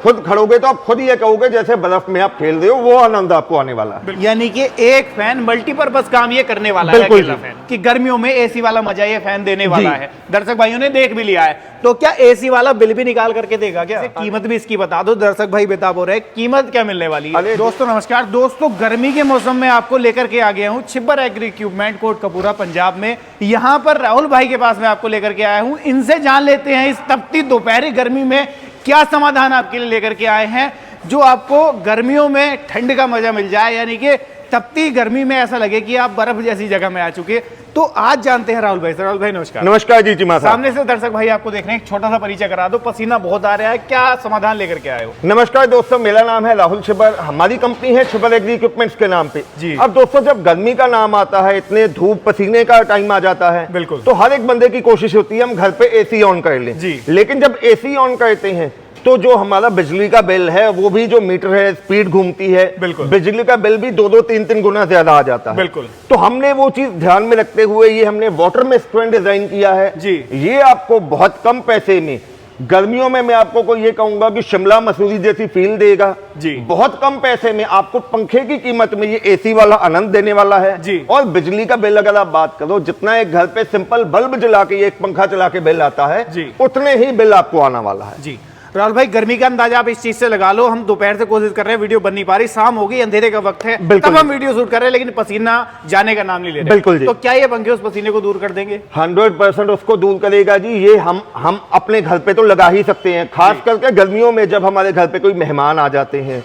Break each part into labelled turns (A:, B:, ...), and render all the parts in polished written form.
A: खुद खड़ोगे तो आप खुद ये कहोगे जैसे बर्फ में आप खेल रहे हो, वो आनंद आपको आने वाला है।
B: यानी कि एक फैन मल्टीपर्पज काम ये करने वाला है अकेला फैन, कि गर्मियों में एसी वाला मजा ये फैन देने वाला है। दर्शक भाइयों ने देख भी लिया है, तो क्या एसी वाला बिल भी निकाल करके देगा क्या? कीमत भी इसकी बता दो, दर्शक भाई बेताब हो रहे हैं, कीमत क्या मिलने वाली है? दोस्तों नमस्कार दोस्तों, गर्मी के मौसम में आपको लेकर के आ गया हूँ छिब्बर एग्री इक्विपमेंट, कोटकपूरा पंजाब में। यहाँ पर राहुल भाई के पास मैं आपको लेकर के आया हूँ, इनसे जान लेते हैं इस तपती दोपहरी गर्मी में क्या समाधान आपके लिए लेकर के आए हैं, जो आपको गर्मियों में ठंड का मजा मिल जाए, यानी कि तपती गर्मी में ऐसा लगे कि आप बर्फ जैसी जगह में आ चुके। तो आज जानते हैं राहुल भाई से। राहुल भाई नमस्कार।
A: नमस्कार जी चीमा साहब।
B: सामने से दर्शक भाई आपको देख रहे हैं, एक छोटा सा परिचय करा दो, पसीना बहुत आ रहा है, क्या समाधान लेकर के आए हो?
A: नमस्कार दोस्तों, मेरा नाम है राहुल छिब्बर, हमारी कंपनी है छिब्बर एग्री इक्विपमेंट्स के नाम पे
B: जी।
A: अब दोस्तों जब गर्मी का नाम आता है, इतने धूप पसीने का टाइम आ जाता है,
B: बिल्कुल,
A: तो हर एक बंदे की कोशिश होती है हम घर पे एसी ऑन कर लें जी। लेकिन जब एसी ऑन करते हैं तो जो हमारा बिजली का बिल है, वो भी जो मीटर है, स्पीड घूमती है, बिजली का बिल भी 2-3 गुना ज्यादा आ जाता है।
B: बिल्कुल।
A: तो हमने वो चीज ध्यान में रखते हुए ये हमने वाटर मिस्ट फैन डिजाइन किया है जी। ये आपको बहुत कम पैसे में गर्मियों में, मैं आपको को ये कहूंगा कि शिमला मसूरी जैसी फील देगा जी। बहुत कम पैसे में आपको पंखे की कीमत में ये एसी वाला आनंद देने वाला है जी। और बिजली का बिल अगर आप बात करो, जितना एक घर पे सिंपल बल्ब जला के एक पंखा चला के बिल आता है जी, उतने ही बिल आपको आने वाला है जी।
B: राहुल भाई गर्मी का अंदाजा आप इस चीज से लगा लो, हम दोपहर से कोशिश कर रहे हैं, वीडियो बन नहीं पा रही, शाम होगी, अंधेरे का वक्त है, तब हम वीडियो शूट कर रहे हैं, लेकिन पसीना जाने का नाम नहीं ले रहे। बिल्कुल जी। तो क्या ये पंखे उस पसीने को दूर कर देंगे?
A: 100% उसको दूर करेगा जी। ये हम अपने घर पे तो लगा ही सकते हैं, खास करके गर्मियों में जब हमारे घर पे कोई मेहमान आ जाते हैं,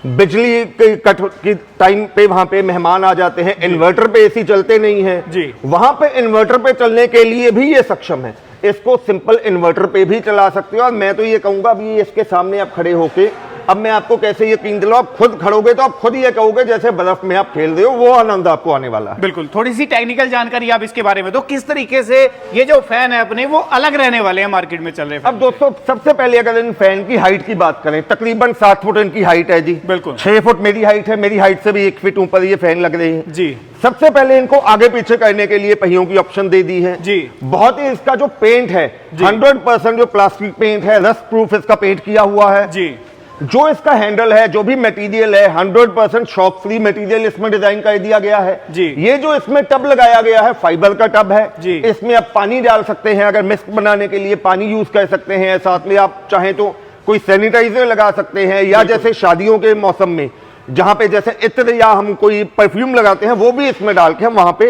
A: बिजली के कट की टाइम पे वहां पे मेहमान आ जाते हैं, इन्वर्टर पे एसी चलते नहीं है जी, वहां पे इन्वर्टर पे चलने के लिए भी ये सक्षम है। इसको सिंपल इन्वर्टर पे भी चला सकते हो। और मैं तो ये कहूंगा अभी इसके सामने आप खड़े होके, अब मैं आपको कैसे यकीन दिलाऊं, आप खुद खड़ोगे तो आप खुद ये कहोगे जैसे बर्फ में आप खेल रहे हो, वो आनंद आपको आने वाला है।
B: बिल्कुल। थोड़ी सी टेक्निकल जानकारी आप इसके बारे में दो, किस तरीके से ये जो फैन है अपने वो अलग रहने वाले हैं मार्केट में चल रहे हैं?
A: अब दोस्तों सबसे पहले अगर इन फैन की हाइट की बात करें, तकरीबन 7 फुट इनकी हाइट है जी। बिल्कुल। 6 फुट मेरी हाइट है, मेरी हाइट से भी 1 फीट ऊपर ये फैन लग रही है जी। सबसे पहले इनको आगे पीछे करने के लिए पहियों की ऑप्शन दे दी है जी। बहुत ही इसका जो पेंट है 100% जो प्लास्टिक पेंट है, रस्ट प्रूफ इसका पेंट किया हुआ है जी। जो इसका हैंडल है, जो भी मटेरियल है, 100% शॉक फ्री मटेरियल इसमें डिजाइन कर दिया गया है जी। ये जो इसमें टब लगाया गया है, फाइबर का टब है जी। इसमें आप पानी डाल सकते हैं, अगर मिस्ट बनाने के लिए पानी यूज कर सकते हैं, साथ में आप चाहें तो कोई सैनिटाइजर लगा सकते हैं, या जैसे शादियों के मौसम में जहां पे जैसे इत्र या हम कोई परफ्यूम लगाते हैं, वो भी इसमें डाल के हम वहां पे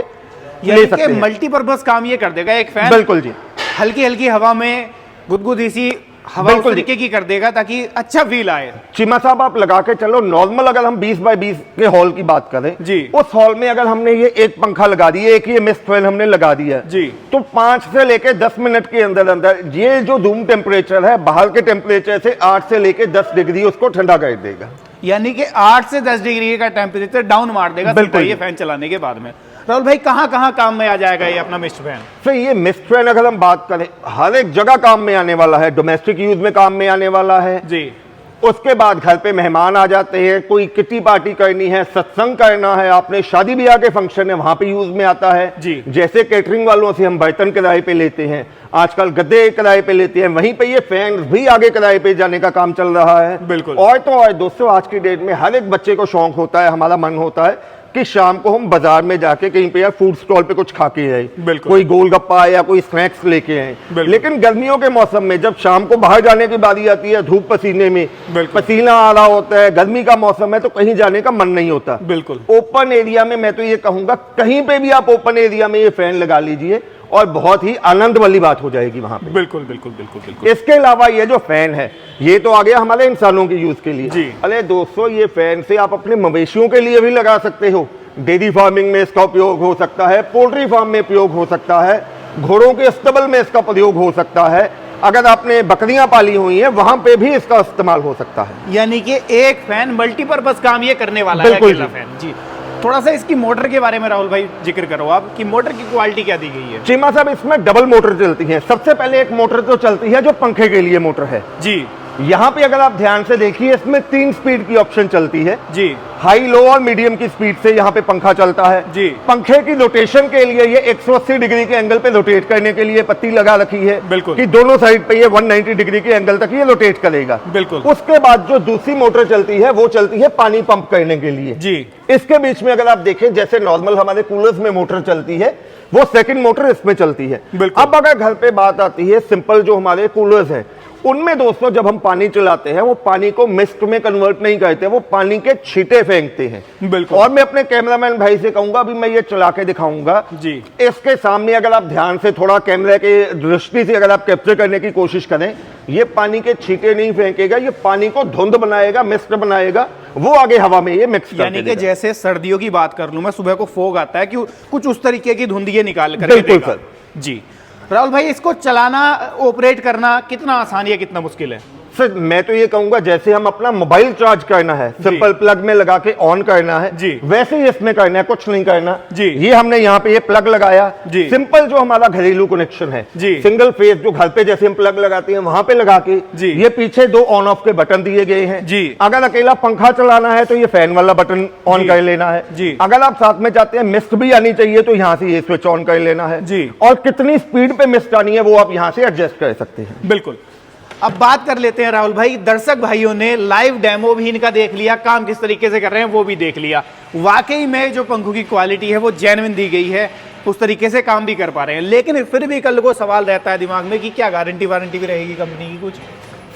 A: ले सकते हैं।
B: मल्टीपर्पज काम ये कर देगा एक फैन।
A: बिल्कुल जी।
B: हल्की हल्की हवा में गुदगुदी सी हवा उस तरीके की कर देगा ताकि अच्छा फील आए।
A: चीमा साहब आप लगा के चलो, नॉर्मल अगर हम 20 बाय 20 के हॉल की बात करें जी, उस हॉल में अगर हमने ये एक पंखा लगा दिया, एक ये मिस्ट फैन हमने लगा दिया जी, तो 5 से लेके 10 मिनट के अंदर अंदर ये जो रूम टेम्परेचर है, बाहर के टेम्परेचर से 8 से लेके 10 डिग्री उसको ठंडा कर देगा।
B: यानी कि 8 से 10 डिग्री का टेम्परेचर डाउन मार देगा बिल्कुल ये फैन चलाने के बाद में। राहुल भाई कहाँ कहाँ काम में आ जाएगा ये अपना मिस्ट फैन?
A: तो ये मिस्ट फैन अगर हम बात करें, हर एक जगह काम में आने वाला है, डोमेस्टिक यूज में काम में आने वाला है जी। उसके बाद घर पे मेहमान आ जाते हैं, कोई किटी पार्टी करनी है, सत्संग करना है, आपने शादी ब्याह के फंक्शन है, वहां पे यूज में आता है जी। जैसे कैटरिंग वालों से हम बर्तन किराए पे लेते हैं, आजकल गद्दे किराए पे लेते हैं, वहीं पे ये फैन भी आगे किराए पे जाने का काम चल रहा है बिल्कुल। और तो और दोस्तों आज की डेट में हर एक बच्चे को शौक होता है, हमारा मन होता है कि शाम को हम बाजार में जाके कहीं पे या फूड स्टॉल पे कुछ खा के आए, कोई गोलगप्पा या कोई स्नैक्स लेके आए। लेकिन गर्मियों के मौसम में जब शाम को बाहर जाने की बारी आती है, धूप पसीने में पसीना आ रहा होता है, गर्मी का मौसम है, तो कहीं जाने का मन नहीं होता। बिल्कुल। ओपन एरिया में मैं तो ये कहूंगा कहीं पे भी आप ओपन एरिया में ये फैन लगा लीजिए और बहुत ही आनंद वाली बात हो जाएगी वहां पे। बिल्कुल बिल्कुल बिल्कुल बिल्कुल। इसके अलावा ये जो फैन है, ये तो आ गया हमारे इंसानों के यूज के लिए जी। अरे दोस्तों ये फैन से आप अपने मवेशियों के लिए भी लगा सकते हो, डेयरी फार्मिंग में इसका उपयोग हो सकता है, पोल्ट्री फार्म में उपयोग हो सकता है, घोड़ों के अस्तबल में इसका प्रयोग हो सकता है, अगर आपने बकरियां पाली हुई हैं वहां पे भी इसका इस्तेमाल हो सकता है।
B: यानी कि एक फैन मल्टीपर्पज काम ये करने वाला है अकेला फैन जी। थोड़ा सा इसकी मोटर के बारे में राहुल भाई जिक्र करो आप कि मोटर की क्वालिटी क्या दी गई है?
A: चीमा साहब इसमें डबल मोटर चलती है। सबसे पहले एक मोटर तो चलती है जो पंखे के लिए मोटर है जी, यहाँ पे अगर आप ध्यान से देखिए इसमें 3 स्पीड की ऑप्शन चलती है
B: जी।
A: हाई, लो और मीडियम की स्पीड से यहाँ पे पंखा चलता है
B: जी।
A: पंखे की रोटेशन के लिए ये 180 डिग्री के एंगल पे रोटेट करने के लिए पत्ती लगा रखी है,
B: बिल्कुल,
A: कि दोनों साइड पे ये 190 डिग्री के एंगल तक ये रोटेट करेगा,
B: बिल्कुल।
A: उसके बाद जो दूसरी मोटर चलती है वो चलती है पानी पंप करने के लिए
B: जी।
A: इसके बीच में अगर आप देखें जैसे नॉर्मल हमारे कूलर्स में मोटर चलती है वो सेकंड मोटर इसमें चलती है। अब अगर घर पे बात आती है सिंपल जो हमारे कूलर्स हैं उनमें दोस्तों जब हम पानी चलाते हैं वो पानी को मिस्ट में कन्वर्ट नहीं करते, वो पानी के छींटे फेंकते हैं।
B: बिल्कुल।
A: और मैं अपने कैमरामैन भाई से कहूंगा अभी मैं ये चला के दिखाऊंगा
B: जी।
A: इसके सामने अगर आप ध्यान से थोड़ा कैमरे के दृष्टि से अगर आप कैप्चर करने की कोशिश करें ये पानी के छींटे नहीं फेंकेगा, ये पानी को धुंध बनाएगा, मिस्ट बनाएगा, वो आगे हवा में ये मिक्स
B: यानी कि जैसे सर्दियों की बात कर लूं मैं, सुबह को फोग आता है कि कुछ उस तरीके की धुंध ये निकाल कर
A: बिल्कुल सर
B: जी। राहुल भाई इसको चलाना, ऑपरेट करना कितना आसान है कितना मुश्किल है?
A: सर मैं तो ये कहूंगा जैसे हम अपना मोबाइल चार्ज करना है सिंपल प्लग में लगा के ऑन करना है
B: जी,
A: वैसे ही इसमें करना है, कुछ नहीं करना
B: जी।
A: ये हमने यहाँ पे ये प्लग लगाया
B: जी,
A: सिंपल जो हमारा घरेलू कनेक्शन है
B: जी,
A: सिंगल फेज जो घर पे जैसे हम प्लग लगाते हैं वहां पे लगा के
B: जी।
A: ये पीछे 2 ऑन ऑफ के बटन दिए गए हैं
B: जी।
A: अगर अकेला पंखा चलाना है तो ये फैन वाला बटन ऑन कर लेना है
B: जी।
A: अगर आप साथ में चाहते हैं मिस्ट भी आनी चाहिए तो यहाँ से ये स्विच ऑन कर लेना है
B: जी।
A: और कितनी स्पीड पे मिस्ट आनी है वो आप यहाँ से एडजस्ट कर सकते हैं।
B: बिल्कुल। अब बात कर लेते हैं राहुल भाई, दर्शक भाइयों ने लाइव डेमो भी इनका देख लिया, काम किस तरीके से कर रहे हैं वो भी देख लिया। वाकई में जो पंखों की क्वालिटी है वो जेन्युइन दी गई है, उस तरीके से काम भी कर पा रहे हैं। लेकिन फिर भी कल को सवाल रहता है दिमाग में कि क्या गारंटी वारंटी भी रहेगी कंपनी की कुछ?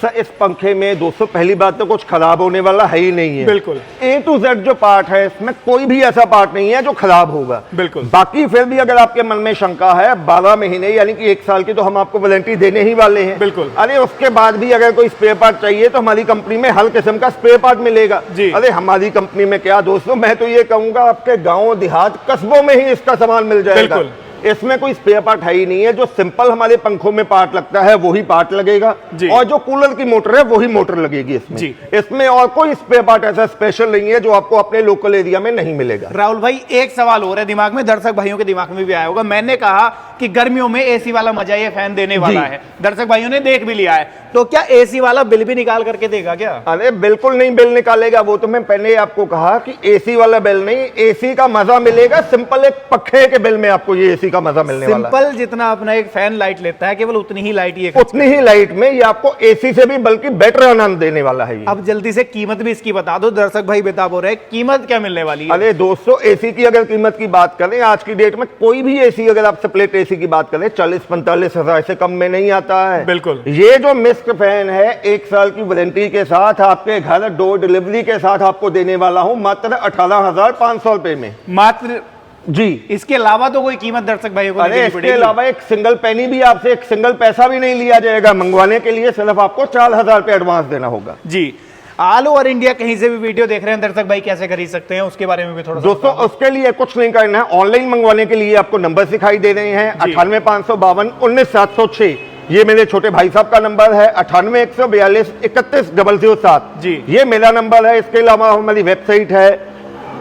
A: सर इस पंखे में दोस्तों पहली बात तो कुछ खराब होने वाला है ही नहीं है।
B: बिल्कुल।
A: A to Z जो पार्ट है इसमें कोई भी ऐसा पार्ट नहीं है जो खराब होगा।
B: बिल्कुल।
A: बाकी फिर भी अगर आपके मन में शंका है 12 महीने यानी कि 1 साल की तो हम आपको वारंटी देने ही वाले हैं।
B: बिल्कुल।
A: अरे उसके बाद भी अगर कोई स्पेयर पार्ट चाहिए तो हमारी कंपनी में हर किस्म का स्पेयर पार्ट मिलेगा
B: जी।
A: अरे हमारी कंपनी में क्या दोस्तों, मैं तो ये कहूंगा आपके गाँव देहात कस्बों में ही इसका सामान मिल जाएगा।
B: बिल्कुल।
A: इसमें कोई स्पेयर पार्ट है ही नहीं है, जो सिंपल हमारे पंखों में पार्ट लगता है वही पार्ट लगेगा और जो कूलर की मोटर है वही मोटर लगेगी इसमें
B: जी।
A: इसमें और कोई स्पेयर पार्ट ऐसा स्पेशल नहीं है जो आपको अपने लोकल एरिया में नहीं मिलेगा।
B: राहुल भाई एक सवाल हो रहा है दिमाग में, दर्शक भाइयों के दिमाग में भी आया होगा, मैंने कहा कि गर्मियों में एसी वाला मजा ये फैन देने वाला है, दर्शक भाइयों ने देख भी लिया है, तो क्या एसी वाला बिल भी निकाल करके देगा क्या?
A: अरे बिल्कुल नहीं बिल निकालेगा, वो तो मैं पहले आपको कहा कि एसी वाला बिल नहीं, एसी का मजा मिलेगा सिंपल एक पंखे के बिल में आपको ये एसी का मजा मिलने वाला है।
B: सिंपल जितना अपना एक फैन लाइट लेता है केवल उतनी ही लाइट ये
A: उतनी ही लाइट में ये आपको एसी से भी बल्कि बेटर आनंद देने वाला है।
B: अब जल्दी से कीमत भी इसकी बता दो, दर्शक भाई बेताब हो रहे हैं, कीमत क्या मिलने वाली है?
A: अरे दोस्तों एसी की अगर कीमत की बात करें आज की डेट में कोई भी एसी अगर आप स्प्लिट एसी की बात करें 40-45 हजार से कम में नहीं आता है।
B: बिल्कुल।
A: ये जो मिस्ट फैन है 1 साल की वारंटी के साथ आपके घर डोर डिलीवरी के साथ आपको देने वाला हूं मात्र 18,500 रुपए में,
B: मात्र
A: जी।
B: इसके अलावा तो कोई कीमत दर्शक भाइयों को
A: अरे इसके अलावा एक सिंगल पेनी भी आपसे, एक सिंगल पैसा भी नहीं लिया जाएगा, मंगवाने के लिए सिर्फ आपको 4,000 रुपए एडवांस देना होगा
B: जी। ऑल ओवर इंडिया कहीं से भी वीडियो देख रहे हैं दर्शक भाई कैसे खरीद सकते हैं उसके बारे में भी थोड़ा
A: दोस्तों उसके लिए कुछ नहीं करना है, ऑनलाइन मंगवाने के लिए आपको नंबर दिखाई दे रहे हैं 98,552,19,706, ये मेरे छोटे भाई साहब का नंबर है 98,142,31,007
B: जी,
A: ये मेरा नंबर है। इसके अलावा हमारी वेबसाइट है,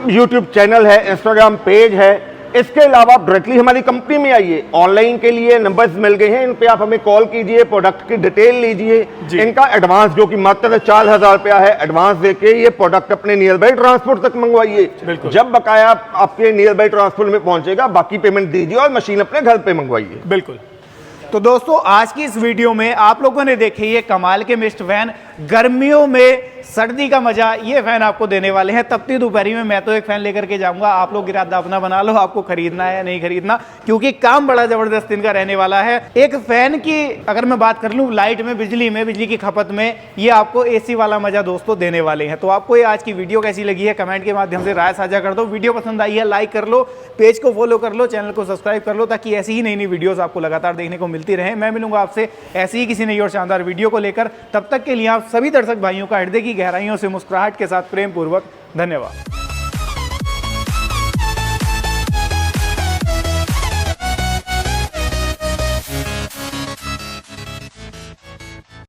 A: यूट्यूब चैनल है, इंस्टाग्राम पेज है। इसके अलावा आप डायरेक्टली हमारी कंपनी में आइए, ऑनलाइन के लिए नंबर्स मिल गए हैं, इन पे आप हमें कॉल कीजिए, प्रोडक्ट की डिटेल लीजिए, इनका एडवांस जो कि मात्र 4,000 रुपया है एडवांस देके ये प्रोडक्ट अपने नियर बाई ट्रांसपोर्ट तक मंगवाइए। जब बकाया आपके नियर बाई ट्रांसपोर्ट में पहुंचेगा बाकी पेमेंट दीजिए और मशीन अपने घर पे मंगवाइए।
B: बिल्कुल। तो दोस्तों आज की इस वीडियो में आप लोगों ने देखे ये कमाल के मिस्ट फैन, गर्मियों में सर्दी का मजा ये फैन आपको देने वाले हैं। तपती दोपहरी में मैं तो एक फैन लेकर के जाऊंगा, आप लोग इरादा अपना बना लो आपको खरीदना है या नहीं खरीदना, क्योंकि काम बड़ा जबरदस्त इनका रहने वाला है। एक फैन की अगर मैं बात कर लूं लाइट में, बिजली की खपत में, ये आपको एसी वाला मजा दोस्तों देने वाले हैं। तो आपको ये आज की वीडियो कैसी लगी है कमेंट के माध्यम से राय साझा कर दो। वीडियो पसंद आई है लाइक कर लो, पेज को फॉलो कर लो, चैनल को सब्सक्राइब कर लो, ताकि ऐसी ही नई नई वीडियोस आपको लगातार देखने को मिलती रहे। मैं मिलूंगा आपसे ऐसी ही किसी नई और शानदार वीडियो को लेकर, तब तक के लिए आप सभी दर्शक भाइयों का हृदय की गहराइयों से मुस्कुराहट के साथ प्रेम पूर्वक धन्यवाद।